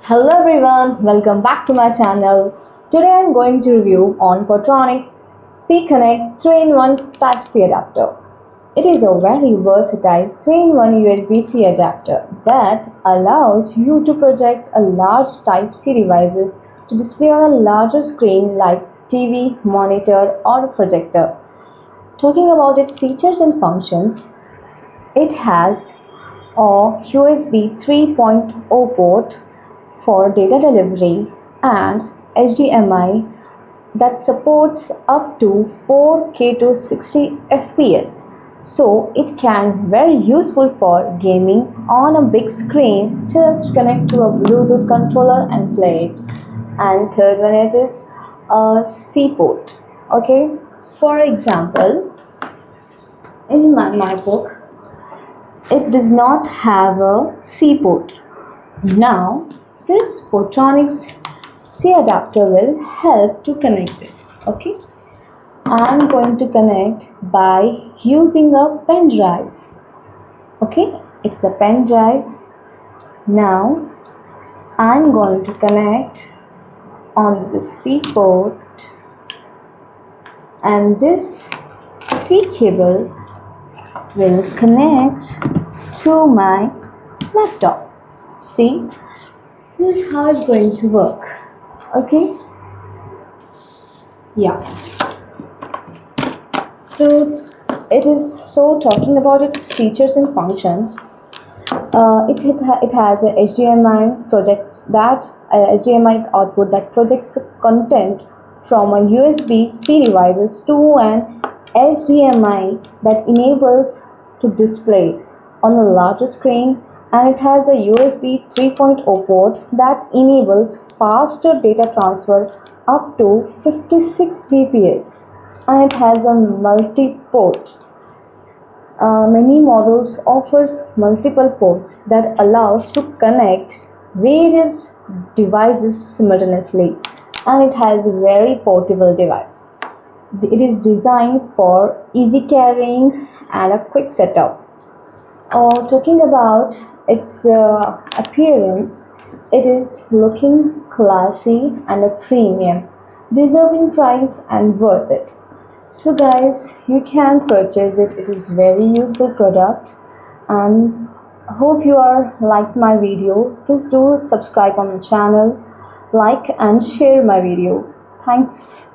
Hello everyone, welcome back to my channel. Today I am going to review on Portronics C-Connect 3-in-1 Type C adapter. It is a very versatile 3-in-1 USB-C adapter that allows you to project a large Type C devices to display on a larger screen like TV, monitor or projector. Talking about its features and functions, it has a USB 3.0 port for data delivery and HDMI that supports up to 4K to 60 FPS. So it can very useful for gaming on a big screen. Just connect to a Bluetooth controller and play it. And third one, it is a C port. Okay, for example, in my MacBook it does not have a C port. Now this Portronics C adapter will help to connect this. Okay, I'm going to connect by using a pen drive. Okay, it's a pen drive. Now I'm going to connect on the C port, and this C cable will connect to my laptop. See, this is how it's going to work. Okay, yeah, so talking about its features and functions, it has a HDMI projects that HDMI output that projects content from a USB-C devices to an HDMI that enables to display on a larger screen, and it has a USB 3.0 port that enables faster data transfer up to 56 bps, and it has a multi-port. Many models offers multiple ports that allows to connect various devices simultaneously, and it has a very portable device. It is designed for easy carrying and a quick setup. Talking about its appearance, it is looking classy and a premium, deserving price and worth it. So guys, you can purchase it. It is very useful product, and hope you are liked my video. Please do subscribe on my channel, like and share my video. Thanks.